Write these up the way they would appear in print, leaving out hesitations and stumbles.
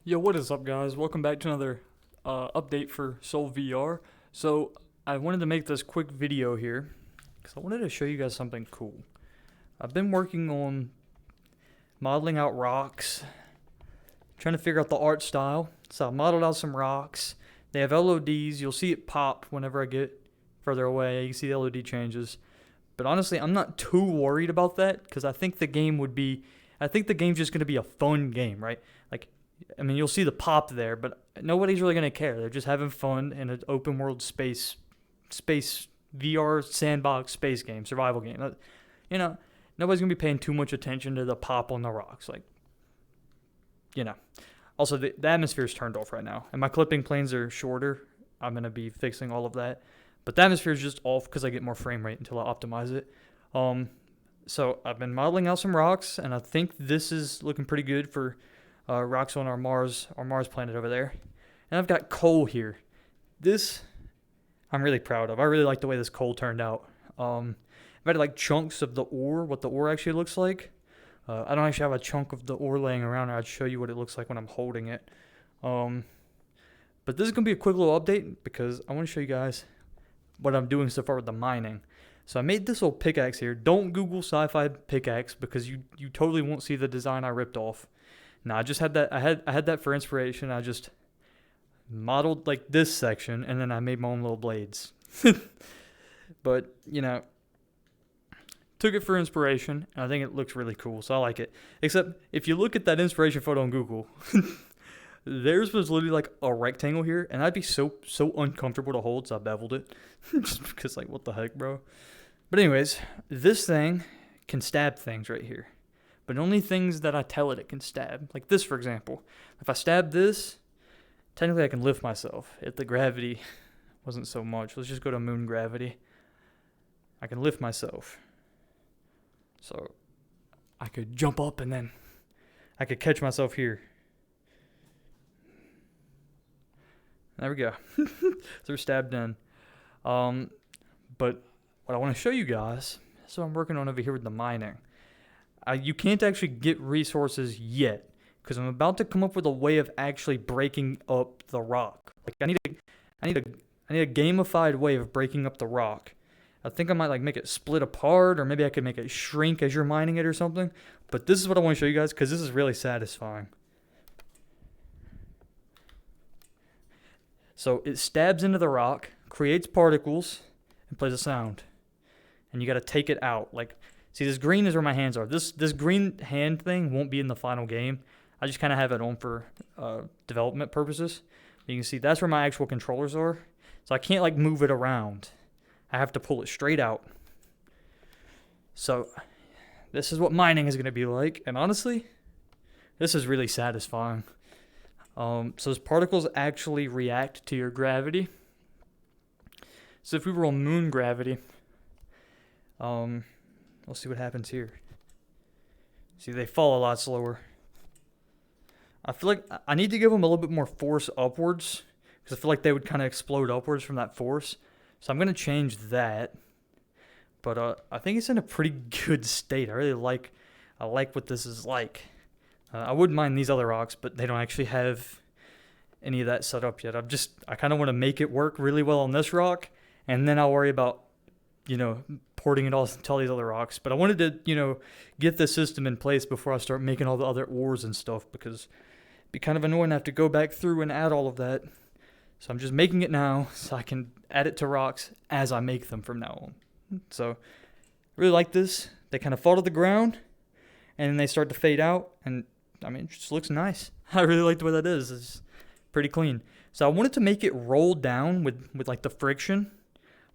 Yo, what is up, guys? Welcome back to another update for Soul VR. So, I wanted to make this quick video here because I wanted to show you guys something cool. I've been working on modeling out rocks, trying to figure out the art style. So, I modeled out some rocks. They have LODs. You'll see it pop whenever I get further away. You can see the LOD changes. But honestly, I'm not too worried about that because I think the game's just going to be a fun game, right? You'll see the pop there, but nobody's really gonna care. They're just having fun in an open world space VR sandbox space game, survival game. Nobody's gonna be paying too much attention to the pop on the rocks. Also, the atmosphere is turned off right now, and my clipping planes are shorter. I'm gonna be fixing all of that, but the atmosphere is just off because I get more frame rate until I optimize it. So I've been modeling out some rocks, and I think this is looking pretty good for rocks on our Mars planet over there. And I've got coal here. This I'm really proud of. I really like the way this coal turned out. I've had like chunks of the ore, what the ore actually looks like. I don't actually have a chunk of the ore laying around. I'd show you what it looks like when I'm holding it. But this is going to be a quick little update because I want to show you guys what I'm doing so far with the mining. So I made this little pickaxe here. Don't Google sci-fi pickaxe because you totally won't see the design I ripped off. No, I just had that. I had that for inspiration. I just modeled like this section, and then I made my own little blades. But took it for inspiration, and I think it looks really cool. So I like it. Except if you look at that inspiration photo on Google, theirs was literally like a rectangle here, and I'd be so uncomfortable to hold, so I beveled it. Just because, like, what the heck, bro? But anyways, this thing can stab things right here. But only things that I tell it can stab. Like this, for example. If I stab this, technically I can lift myself. If the gravity wasn't so much. Let's just go to moon gravity. I can lift myself. So I could jump up and then I could catch myself here. There we go. So we're stabbed in. But what I want to show you guys is what I'm working on over here with the mining. You can't actually get resources yet because I'm about to come up with a way of actually breaking up the rock. Like I need a gamified way of breaking up the rock. I think I might like make it split apart, or maybe I could make it shrink as you're mining it or something. But this is what I want to show you guys because this is really satisfying. So it stabs into the rock, creates particles, and plays a sound. And you got to take it out. See, this green is where my hands are. This green hand thing won't be in the final game. I just kind of have it on for development purposes. You can see that's where my actual controllers are. So I can't like move it around. I have to pull it straight out. So this is what mining is going to be like. And honestly, this is really satisfying. So those particles actually react to your gravity. So if we were on moon gravity, we'll see what happens here. See, they fall a lot slower. I feel like I need to give them a little bit more force upwards because I feel like they would kind of explode upwards from that force. So I'm going to change that. But I think it's in a pretty good state. I like what this is like. I wouldn't mind these other rocks, but they don't actually have any of that set up yet. I kind of want to make it work really well on this rock, and then I'll worry about porting it all to all these other rocks. But I wanted to, get the system in place before I start making all the other ores and stuff because it'd be kind of annoying to have to go back through and add all of that. So I'm just making it now so I can add it to rocks as I make them from now on. So I really like this. They kind of fall to the ground and then they start to fade out. And it just looks nice. I really like the way that is. It's pretty clean. So I wanted to make it roll down with like the friction.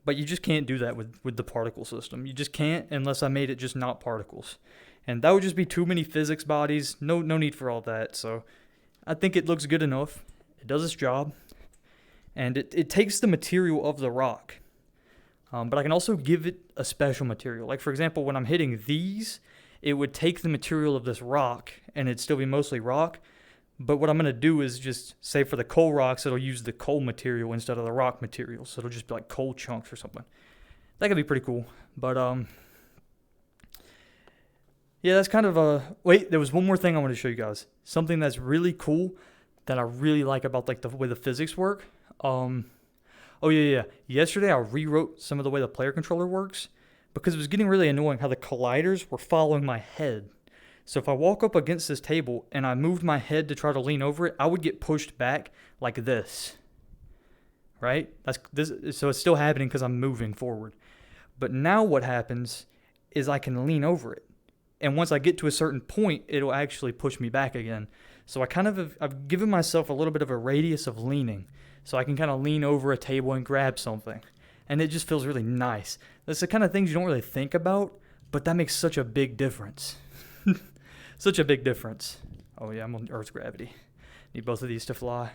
But you just can't do that with the particle system. You just can't unless I made it just not particles. And that would just be too many physics bodies. No need for all that. So I think it looks good enough. It does its job. And it takes the material of the rock. But I can also give it a special material. Like, for example, when I'm hitting these, it would take the material of this rock, and it'd still be mostly rock. But what I'm going to do is just, say for the coal rocks, it'll use the coal material instead of the rock material. So it'll just be like coal chunks or something. That could be pretty cool. But, yeah, that's kind of a... Wait, there was one more thing I want to show you guys. Something that's really cool that I really like about like the way the physics work. Oh yeah. Yesterday I rewrote some of the way the player controller works because it was getting really annoying how the colliders were following my head. So if I walk up against this table and I moved my head to try to lean over it, I would get pushed back like this. Right? That's this. So it's still happening because I'm moving forward. But now what happens is I can lean over it. And once I get to a certain point, it'll actually push me back again. So I've given myself a little bit of a radius of leaning. So I can kind of lean over a table and grab something. And it just feels really nice. That's the kind of things you don't really think about, but that makes such a big difference. Such a big difference. Oh yeah, I'm on Earth's gravity. Need both of these to fly.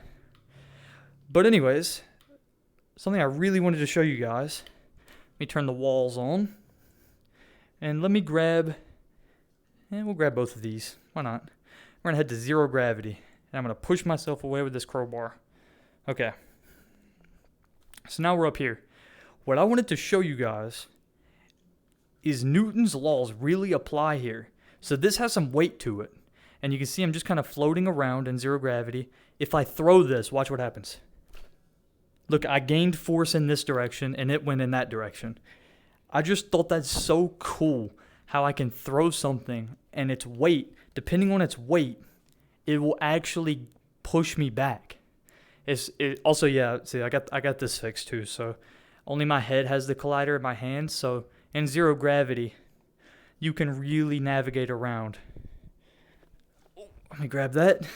But anyways, something I really wanted to show you guys. Let me turn the walls on. And let me grab... we'll grab both of these. Why not? We're going to head to 0 gravity. And I'm going to push myself away with this crowbar. Okay. So now we're up here. What I wanted to show you guys is Newton's laws really apply here. So this has some weight to it. And you can see I'm just kind of floating around in 0 gravity. If I throw this, watch what happens. Look, I gained force in this direction and it went in that direction. I just thought that's so cool how I can throw something and its weight, depending on its weight, it will actually push me back. Also, yeah, see, I got this fixed too, so only my head has the collider in my hand, so in 0 gravity, you can really navigate around. Let me grab that.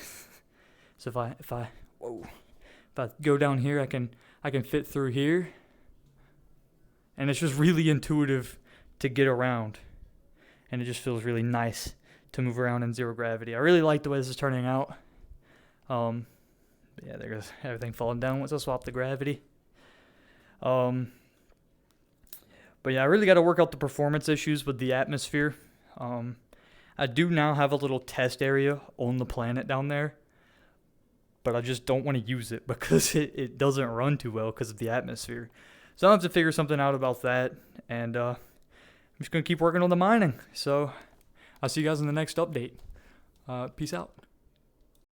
So if I go down here, I can fit through here. And it's just really intuitive to get around. And it just feels really nice to move around in 0 gravity. I really like the way this is turning out. Yeah, there goes everything falling down once I swap the gravity. But yeah, I really got to work out the performance issues with the atmosphere. I do now have a little test area on the planet down there. But I just don't want to use it because it doesn't run too well because of the atmosphere. So I'll have to figure something out about that. And I'm just going to keep working on the mining. So I'll see you guys in the next update. Peace out.